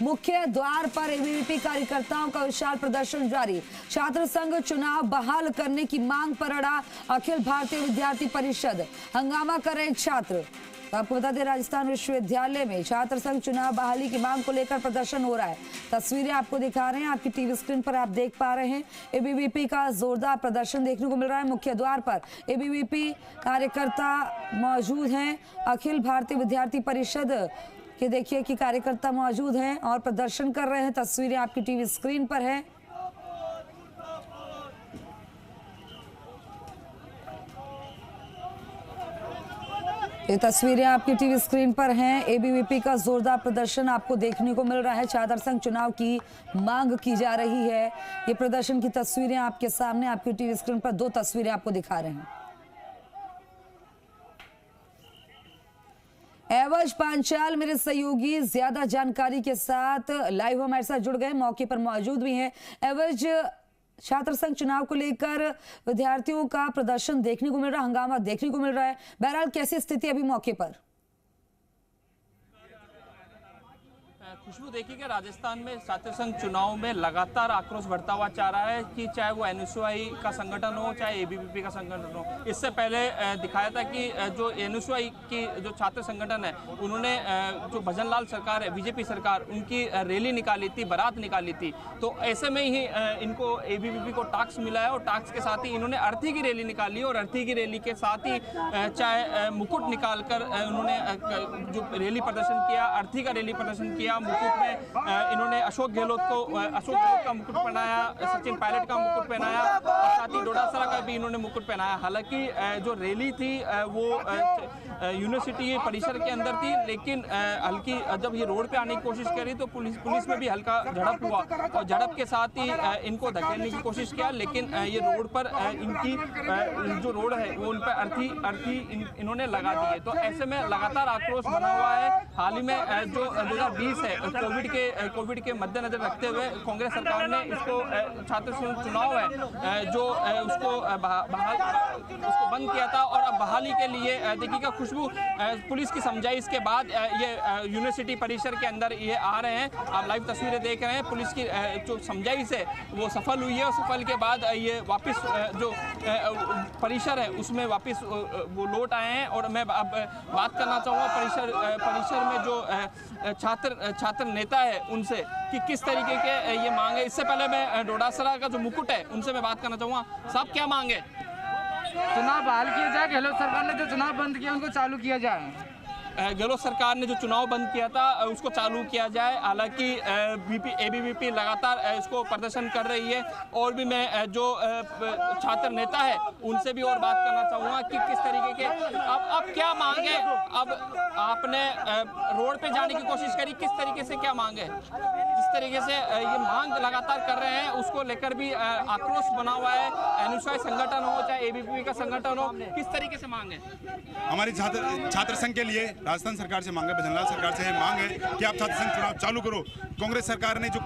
मुख्य द्वार पर एबीवीपी कार्यकर्ताओं का विशाल प्रदर्शन जारी। छात्र संघ चुनाव बहाल करने की मांग पर अड़ा अखिल भारतीय विद्यार्थी परिषद। हंगामा कर रहे छात्र। आपको बता दें, राजस्थान विश्वविद्यालय में छात्र संघ चुनाव बहाली की मांग को लेकर प्रदर्शन हो रहा है। तस्वीरें आपको दिखा रहे हैं, आपकी टीवी स्क्रीन पर आप देख पा रहे हैं। एबीवीपी का जोरदार प्रदर्शन देखने को मिल रहा है। मुख्य द्वार पर एबीवीपी कार्यकर्ता मौजूद हैं। अखिल भारतीय विद्यार्थी परिषद के देखिए कि कार्यकर्ता मौजूद हैं और प्रदर्शन कर रहे हैं। तस्वीरें आपकी टीवी स्क्रीन पर है। ये तस्वीरें आपकी टीवी स्क्रीन पर हैं। एबीवीपी का जोरदार प्रदर्शन आपको देखने को मिल रहा है। छात्र संघ चुनाव की मांग की जा रही है। ये प्रदर्शन की तस्वीरें आपके सामने, आपकी टीवी स्क्रीन पर दो तस्वीरें आपको दिखा रहे हैं। एवज पांचाल मेरे सहयोगी ज्यादा जानकारी के साथ लाइव हमारे साथ जुड़ गए, मौके पर मौजूद भी हैं। एवज, छात्र संघ चुनाव को लेकर विद्यार्थियों का प्रदर्शन देखने को मिल रहा है, हंगामा देखने को मिल रहा है। बहरहाल कैसी स्थिति अभी मौके पर? खुशबू, देखिए राजस्थान में छात्र संघ चुनाव में लगातार आक्रोश बढ़ता हुआ जा रहा है कि चाहे वो एनएसयूआई का संगठन हो, चाहे एबीवीपी का संगठन हो। इससे पहले दिखाया था कि जो एनएसयूआई की जो छात्र संगठन है, उन्होंने जो भजनलाल सरकार है, बीजेपी सरकार, उनकी रैली निकाली थी, बारात निकाली थी। तो ऐसे में ही इनको एबीवीपी को टास्क मिला है और टास्क के साथ ही इन्होंने अर्थी की रैली निकाली और अर्थी की रैली के साथ ही चाहे मुकुट निकाल कर उन्होंने जो रैली प्रदर्शन किया, अर्थी का रैली प्रदर्शन किया। मुकुट में इन्होंने अशोक गहलोत का मुकुट पहनाया, सचिन पायलट का मुकुट पहनाया और साथ ही डोडासरा का भी इन्होंने मुकुट पहनाया। हालांकि जो रैली थी वो यूनिवर्सिटी परिसर के अंदर थी, लेकिन हल्की जब ये रोड पे आने की कोशिश करी तो पुलिस में भी हल्का झड़प हुआ और झड़प के साथ ही इनको धकेलने की कोशिश किया। लेकिन ये रोड पर इनकी जो रोड है वो उन पर अर्थी इन्होंने लगा दी है। तो ऐसे में लगातार आक्रोश बना हुआ है। हाल ही में जो 2020 है, कोविड के मद्देनजर रखते हुए कांग्रेस सरकार ने इसको छात्र संघ चुनाव है जो उसको बंद किया था और अब बहाली के लिए देखिएगा खुशबू, पुलिस की समझाइश के बाद ये यूनिवर्सिटी परिसर के अंदर ये आ रहे हैं। आप लाइव तस्वीरें देख रहे हैं। पुलिस की जो समझाइश है वो सफल हुई है और सफल के बाद ये वापस जो परिसर है उसमें वापस वो लौट आए हैं। और मैं अब बात करना चाहूँगा परिसर में जो छात्र नेता है उनसे कि किस तरीके के ये मांग है। इससे पहले मैं डोडासरा का जो मुकुट है उनसे मैं बात करना चाहूँगा। साहब, क्या मांग है? चुनाव बहाल किया जाए, गहलोत सरकार ने जो चुनाव बंद किया उनको चालू किया जाए। गहलोत सरकार ने जो चुनाव बंद किया था उसको चालू किया जाए। हालांकि एबीवीपी लगातार इसको प्रदर्शन कर रही है। और भी मैं जो छात्र नेता है उनसे भी और बात करना चाहूँगा कि किस तरीके के अब क्या मांग है। अब आपने रोड पे जाने की कोशिश करी, किस तरीके से क्या मांग है? जिस तरीके से ये मांग लगातार कर रहे हैं उसको लेकर भी आक्रोश बना हुआ है। एनएसयूआई संगठन हो चाहे एबीवीपी का संगठन हो, किस तरीके से मांग है? हमारी छात्र संघ के लिए राजस्थान सरकार से मांग है, भजनलाल सरकार से मांग है कि आप छात्र संघ चुनाव चालू करो। कांग्रेस सरकार ने जो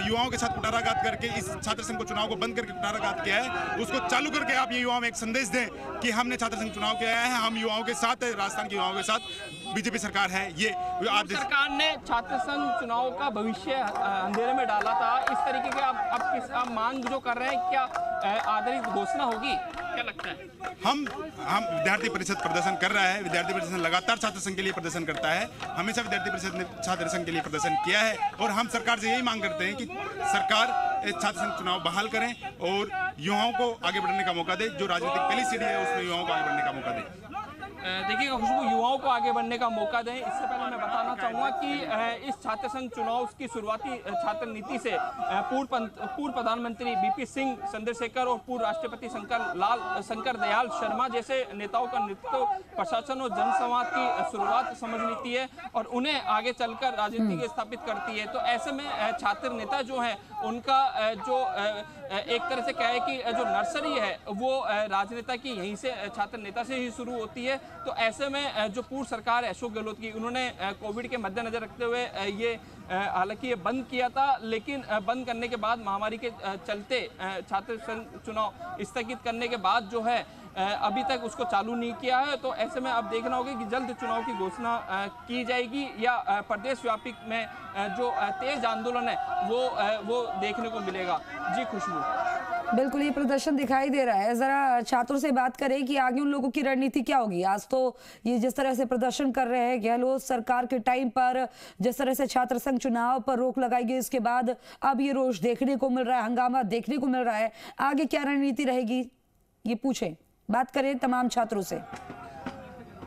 युवाओं के साथ कुटाराघात करके इस छात्र संघ को चुनाव को बंद करके कुटाराघात किया है, उसको चालू करके आप ये युवाओं में एक संदेश दें कि हमने छात्र संघ चुनाव किया है, हम युवाओं के साथ है, राजस्थान के युवाओं के साथ बीजेपी सरकार है। ये सरकार ने छात्र संघ चुनाव का भविष्य अंधेरे में डाला था। इस तरीके के आप मांग जो कर रहे हैं, क्या आधारित घोषणा होगी? क्या लगता है? हम विद्यार्थी परिषद प्रदर्शन कर रहा है। विद्यार्थी परिषद लगातार छात्र संघ के लिए प्रदर्शन करता है। हमेशा विद्यार्थी परिषद ने छात्र संघ के लिए प्रदर्शन किया है और हम सरकार से यही मांग करते हैं कि सरकार छात्र संघ चुनाव बहाल करें और युवाओं को आगे बढ़ने का मौका दे। जो राजनीतिक पहली सीढ़ी है उसमें युवाओं को आगे बढ़ने का मौका दे। देखिए खुशबू, युवाओं को आगे बढ़ने का मौका दें। इससे पहले मैं बताना चाहूँगा कि इस छात्र संघ चुनाव की शुरुआती छात्र नीति से पूर्व प्रधानमंत्री बीपी सिंह, चंद्रशेखर और पूर्व राष्ट्रपति शंकर दयाल शर्मा जैसे नेताओं का नेतृत्व प्रशासन और जनसंवाद की शुरुआत समझ नीति है और उन्हें आगे चलकर राजनीति स्थापित करती है। तो ऐसे में छात्र नेता जो है उनका जो एक तरह से क्या है कि जो नर्सरी है वो राजनेता की यहीं से, छात्र नेता से ही शुरू होती है। तो ऐसे में जो पूर्व सरकार है अशोक गहलोत की, उन्होंने कोविड के मद्देनजर रखते हुए ये हालांकि ये बंद किया था, लेकिन बंद करने के बाद महामारी के चलते छात्र संघ चुनाव स्थगित करने के बाद जो है अभी तक उसको चालू नहीं किया है। तो ऐसे में अब देखना होगा कि जल्द चुनाव की घोषणा की जाएगी या प्रदेश व्यापी में जो तेज आंदोलन है वो देखने को मिलेगा। जी खुशबू। बिल्कुल, ये प्रदर्शन दिखाई दे रहा है। जरा छात्रों से बात करें कि आगे उन लोगों की रणनीति क्या होगी। आज तो ये जिस तरह से प्रदर्शन कर रहे हैं, गहलोत सरकार के टाइम पर जिस तरह से छात्र संघ चुनाव पर रोक लगाई गई, इसके बाद अब ये रोष देखने को मिल रहा है, हंगामा देखने को मिल रहा है। आगे क्या रणनीति रहेगी, ये पूछें, बात करें तमाम छात्रों से।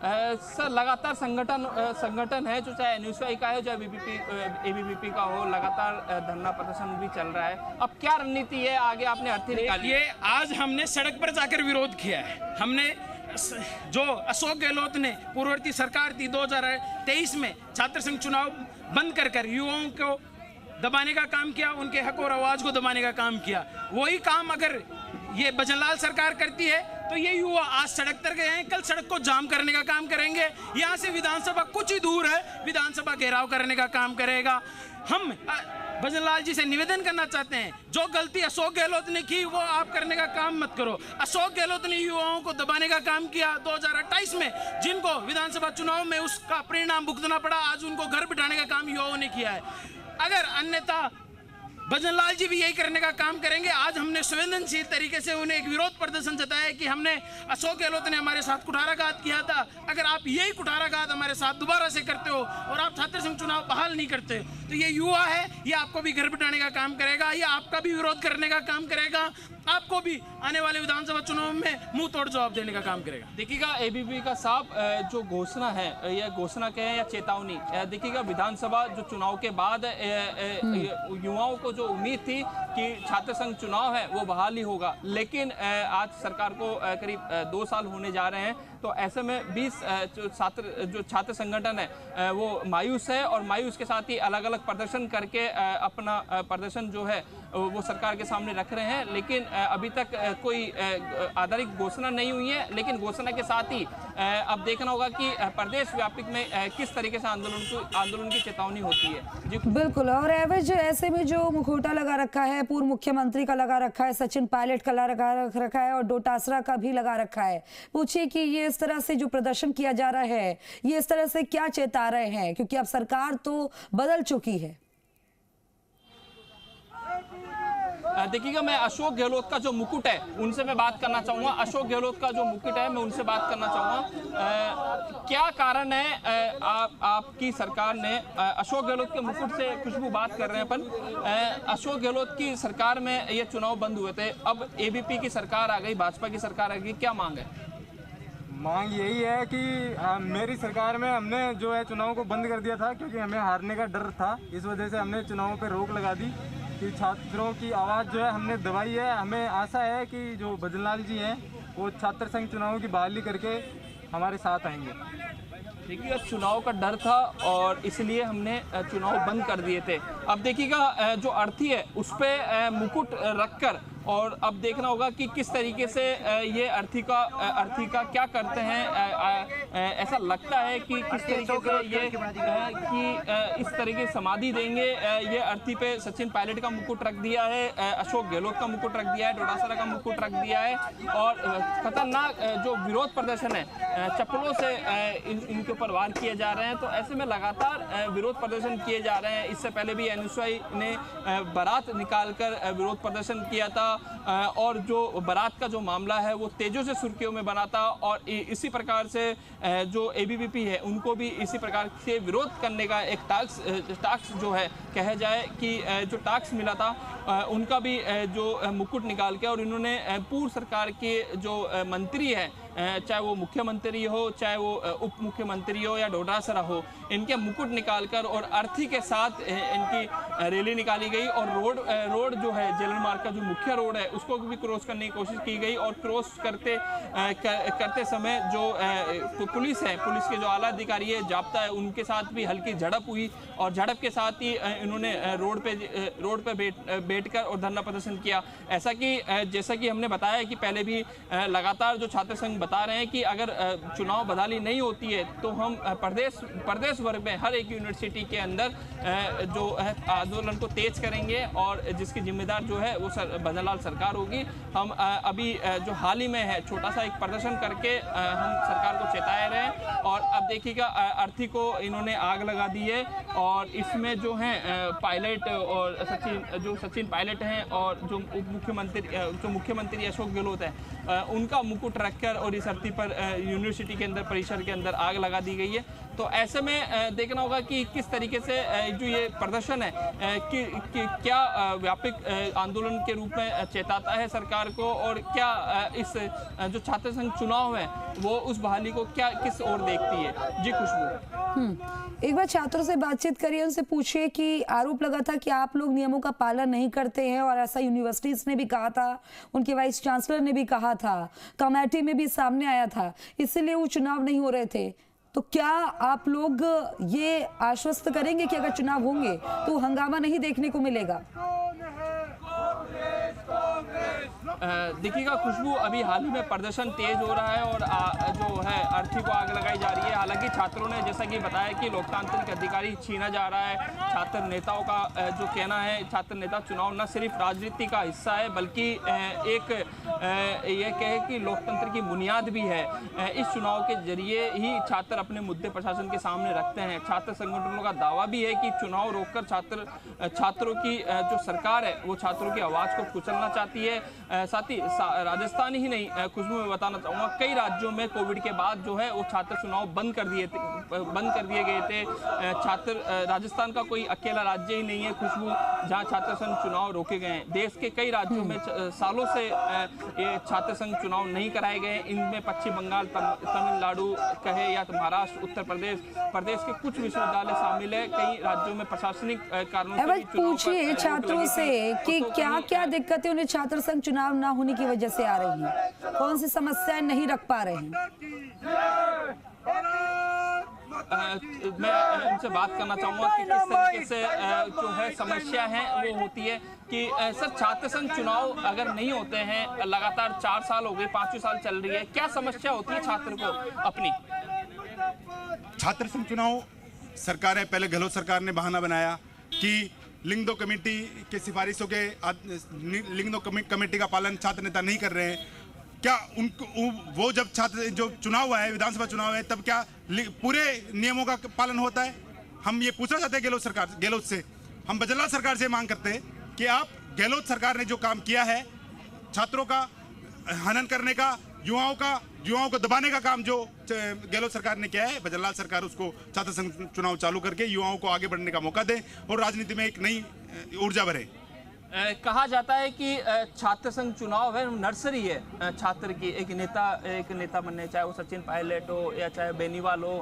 सर लगातार संगठन है, जो चाहे एनयूएसआई का है, चाहे एबीवीपी का हो, लगातार धरना प्रदर्शन भी चल रहा है। अब क्या रणनीति है आगे, आपने अर्थी निकाली? ये आज हमने सड़क पर जाकर विरोध किया है। हमने जो अशोक गहलोत ने पूर्ववर्ती सरकार थी 2023 में छात्र संघ चुनाव बंद कर युवाओं को दबाने का काम किया, उनके हक और आवाज को दबाने का काम किया। वही काम अगर ये भजनलाल सरकार करती है तो ये युवा आज सड़क पर गए हैं, कल सड़क को जाम करने का काम करेंगे। यहाँ से विधानसभा कुछ ही दूर है, विधानसभा घेराव करने का काम करेगा। हम भजनलाल जी से निवेदन करना चाहते हैं, जो गलती अशोक गहलोत ने की वो आप करने का काम मत करो। अशोक गहलोत ने युवाओं को दबाने का काम किया 2028 में, जिनको विधानसभा चुनाव में उसका परिणाम भुगतना पड़ा। आज उनको घर बिठाने का काम युवाओं ने किया है। अगर अन्यथा भजनलाल जी भी यही करने का काम करेंगे। आज हमने संवेदनशील तरीके से उन्हें एक विरोध प्रदर्शन जताया कि हमने अशोक गहलोत ने हमारे साथ कुठाराघात किया था, अगर आप यही कुठाराघात हमारे साथ दोबारा से करते हो और आप छात्र संघ चुनाव बहाल नहीं करते तो ये युवा है, ये आपको भी घर बिठाने का काम करेगा, ये आपका भी विरोध करने का काम करेगा, आपको भी आने वाले विधानसभा चुनाव में मुंह तोड़ जवाब देने का काम करेगा। देखिएगा एबीवीपी का साहब जो घोषणा है, या घोषणा कहें या चेतावनी, देखिएगा विधानसभा जो चुनाव के बाद युवाओं को जो उम्मीद थी कि छात्र संघ चुनाव है वो बहाल ही होगा, लेकिन आज सरकार को करीब 2 साल होने जा रहे हैं। तो ऐसे में 20 जो छात्र संगठन है वो मायूस है, और मायूस के साथ ही अलग अलग प्रदर्शन करके अपना प्रदर्शन जो है वो सरकार के सामने रख रहे हैं। लेकिन अभी तक कोई आधारित घोषणा नहीं हुई है, लेकिन घोषणा के साथ ही अब देखना होगा कि प्रदेश व्यापी में किस तरीके से आंदोलन की चेतावनी होती है। जी बिल्कुल, और एवज ऐसे में जो मुखौटा लगा रखा है, पूर्व मुख्यमंत्री का लगा रखा है, सचिन पायलट का लगा रखा है और डोटासरा का भी लगा रखा है। पूछिए कि ये इस तरह से जो प्रदर्शन किया जा रहा है, ये इस तरह से क्या चेता रहे हैं, क्योंकि अब सरकार तो बदल चुकी है। देखिएगा मैं अशोक गहलोत का जो मुकुट है उनसे मैं बात करना चाहूँगा। अशोक गहलोत का जो मुकुट है मैं उनसे बात करना चाहूँगा। क्या कारण है आपकी सरकार ने अशोक गहलोत के मुकुट से खुशबू बात कर रहे हैं अपन, अशोक गहलोत की सरकार में ये चुनाव बंद हुए थे, अब एबीपी की सरकार आ गई, भाजपा की सरकार आ गई, क्या मांग है? मांग यही है कि मेरी सरकार में हमने जो है चुनाव को बंद कर दिया था, क्योंकि हमें हारने का डर था। इस वजह से हमने चुनाव पर रोक लगा दी कि छात्रों की आवाज़ जो है हमने दबाई है। हमें आशा है कि जो भजनलाल जी हैं वो छात्र संघ चुनाव की बहाली करके हमारे साथ आएंगे। देखिएगा चुनाव का डर था और इसलिए हमने चुनाव बंद कर दिए थे। अब देखिएगा जो अर्थी है उस पर मुकुट रखकर, और अब देखना होगा कि किस तरीके से ये अर्थी का क्या करते हैं। ऐसा लगता है कि किस तरीके से ये कि इस तरीके से समाधि देंगे। ये अर्थी पे सचिन पायलट का मुकुट रख दिया है, अशोक गहलोत का मुकुट रख दिया है, डोटासरा का मुकुट रख दिया है, और खतरनाक जो विरोध प्रदर्शन है, चप्पलों से इनके ऊपर वार किए जा रहे हैं। तो ऐसे में लगातार विरोध प्रदर्शन किए जा रहे हैं। इससे पहले भी एनयूएसआई ने बारात निकालकर विरोध प्रदर्शन किया था, और जो बारात का जो मामला है वो तेजों से सुर्खियों में बना था, और इसी प्रकार से जो एबीवीपी है उनको भी इसी प्रकार से विरोध करने का एक टास्क जो है कहा जाए कि जो टास्क मिला था, उनका भी जो मुकुट निकाल के, और इन्होंने पूर्व सरकार के जो मंत्री है, चाहे वो मुख्यमंत्री हो, चाहे वो उप मुख्यमंत्री हो या डोटासरा हो, इनके मुकुट निकालकर और अर्थी के साथ इनकी रैली निकाली गई, और रोड जो है जेलर मार्ग का जो मुख्य रोड है उसको भी क्रॉस करने की कोशिश की गई, और क्रॉस करते समय जो पुलिस है, पुलिस के जो आला अधिकारी है, जाब्ता है, उनके साथ भी हल्की झड़प हुई, और झड़प के साथ ही इन्होंने रोड पे बैठकर और धरना प्रदर्शन किया। ऐसा कि जैसा कि हमने बताया कि पहले भी लगातार जो छात्र संघ बता रहे हैं कि अगर चुनाव बदहाली नहीं होती है तो हम प्रदेश वर्ग में हर एक यूनिवर्सिटी के अंदर जो है आंदोलन को तेज करेंगे और जिसकी जिम्मेदार जो है वो भजन लाल सरकार होगी। हम अभी जो हाल ही में है छोटा सा एक प्रदर्शन करके हम सरकार को चेताए रहे हैं और अब देखिएगा अर्थी को इन्होंने आग लगा दी है और इसमें जो है पायलट और सचिन पायलट हैं और जो मुख्यमंत्री अशोक गहलोत है उनका मुकुट रखकर और इस अर्थी पर यूनिवर्सिटी के अंदर परिसर के अंदर आग लगा दी गई है। तो ऐसे में देखना होगा कि किस तरीके से जो ये प्रदर्शन है कि क्या व्यापक आंदोलन के रूप में चेताता है सरकार को और क्या इस जो छात्र संघ चुनाव है वो उस बहाली को क्या किस ओर देखती है। जी खुशबू, एक बार छात्रों से बातचीत करिए, उनसे पूछिए कि आरोप लगा था कि आप लोग नियमों का पालन नहीं करते हैं और ऐसा यूनिवर्सिटीज ने भी कहा था, उनके वाइस चांसलर ने भी कहा था, कमेटी में भी सामने आया था, इसीलिए वो चुनाव नहीं हो रहे थे। तो क्या आप लोग ये आश्वस्त करेंगे कि अगर चुनाव होंगे तो हंगामा नहीं देखने को मिलेगा? देखिएगा खुशबू, अभी हाल ही में प्रदर्शन तेज हो रहा है और जो है अर्थी को आग लगाई जा रही है। हालांकि छात्रों ने जैसा कि बताया कि लोकतांत्रिक अधिकारी छीना जा रहा है। छात्र नेताओं का जो कहना है, छात्र नेता चुनाव न सिर्फ राजनीति का हिस्सा है बल्कि एक ये कहे कि लोकतंत्र की बुनियाद भी है। इस चुनाव के जरिए ही छात्र अपने मुद्दे प्रशासन के सामने रखते हैं। छात्र संगठनों का दावा भी है कि चुनाव रोककर छात्रों की जो सरकार है वो छात्रों की आवाज़ को कुचलना चाहती है। साथ ही राजस्थान ही नहीं, खुशबू में बताना चाहूँगा कई राज्यों में कोविड के बाद जो है वो छात्र चुनाव बंद कर दिए गए थे। छात्र राजस्थान का कोई अकेला राज्य ही नहीं है खुशबू जहाँ छात्र संघ चुनाव रोके गए हैं। देश के कई राज्यों में सालों से ये छात्र संघ चुनाव नहीं कराए गए। इनमें पश्चिम बंगाल, तमिलनाडु कहे या महाराष्ट्र, उत्तर प्रदेश के कुछ विश्वविद्यालय शामिल है। कई राज्यों में प्रशासनिक कारणों से पूछिए छात्रों से कि क्या क्या दिक्कतें उन्हें छात्र संघ चुनाव ना होने की वजह से आ रही हैं, कौन सी समस्याएं नहीं रख पा रहे हैं। मैं उनसे बात करना चाहूँगा कि किस तरीके से जो है समस्या है वो होती है कि सर छात्र संघ चुनाव अगर नहीं होते हैं, लगातार 4 साल हो गए, 5वीं साल चल रही है, क्या समस्या होती है छात्र को अपनी? छात्र संघ चुनाव सरकार पहले गहलोत सरकार ने बहाना बनाया कि लिंग दो कमेटी के सिफारिशों के लिंग दो कमेटी का पालन छात्र नेता नहीं कर रहे हैं। क्या उनको वो जब छात्र जो चुनाव हुआ है, विधानसभा चुनाव है, तब क्या पूरे नियमों का पालन होता है? हम ये पूछना चाहते हैं गहलोत से, हम भजन लाल सरकार से मांग करते हैं कि आप गहलोत सरकार ने जो काम किया है छात्रों का हनन करने का, युवाओं को दबाने का काम जो गहलोत सरकार ने किया है, भजन लाल सरकार उसको छात्र संघ चुनाव चालू करके युवाओं को आगे बढ़ने का मौका दे और राजनीति में एक नई ऊर्जा भरे। कहा जाता है कि छात्र संघ चुनाव है नर्सरी है छात्र की। एक नेता बनने, चाहे वो सचिन पायलट हो या चाहे बेनीवाल हो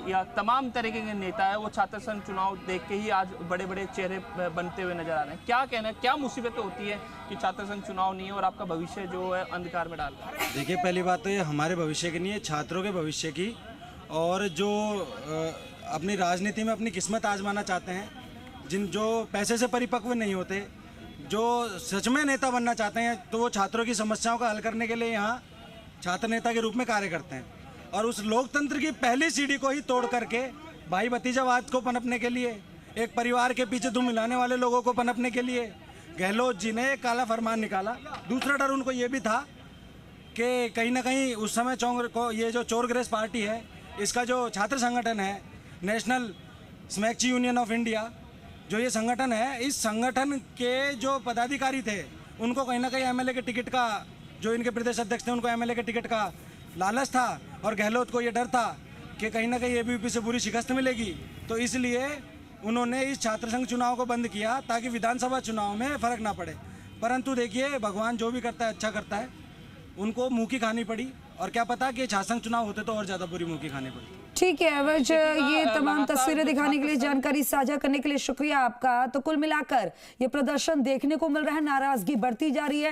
या तमाम तरीके के नेता है, वो छात्र संघ चुनाव देख के ही आज बड़े बड़े चेहरे बनते हुए नजर आ रहे हैं। क्या कहना है, क्या मुसीबतें होती है कि छात्र संघ चुनाव नहीं है और आपका भविष्य जो है अंधकार में डाल रहा है? देखिए, पहली बात तो ये हमारे भविष्य की नहीं है, छात्रों के भविष्य की। और जो अपनी राजनीति में अपनी किस्मत आजमाना चाहते हैं, जो पैसे से परिपक्व नहीं होते, जो सच में नेता बनना चाहते हैं, तो वो छात्रों की समस्याओं का हल करने के लिए यहाँ छात्र नेता के रूप में कार्य करते हैं। और उस लोकतंत्र की पहली सीढ़ी को ही तोड़ करके भाई भतीजावाद को पनपने के लिए, एक परिवार के पीछे धूम मिलाने वाले लोगों को पनपने के लिए गहलोत जी ने काला फरमान निकाला। दूसरा डर उनको ये भी था कि कहीं ना कहीं उस समय ये जो चोरग्रेस पार्टी है, इसका जो छात्र संगठन है, नेशनल स्मैकची यूनियन ऑफ इंडिया, जो ये संगठन है, इस संगठन के जो पदाधिकारी थे उनको कहीं ना कहीं एमएलए के टिकट का, जो इनके प्रदेश अध्यक्ष थे उनको एमएलए के टिकट का लालच था और गहलोत को ये डर था कि कहीं ना कहीं एबीवीपी से बुरी शिकस्त मिलेगी। तो इसलिए उन्होंने इस छात्र संघ चुनाव को बंद किया ताकि विधानसभा चुनाव में फ़र्क ना पड़े। परंतु देखिए, भगवान जो भी करता है अच्छा करता है। उनको मुँह की खानी पड़ी और क्या पता कि छात्र संघ चुनाव होते तो और ज़्यादा बुरी मुँह की खानी पड़ी। ठीक है अवज, ये तमाम तस्वीरें दिखाने के लिए, जानकारी साझा करने के लिए शुक्रिया आपका। तो कुल मिलाकर ये प्रदर्शन देखने को मिल रहा है, नाराजगी बढ़ती जा रही है।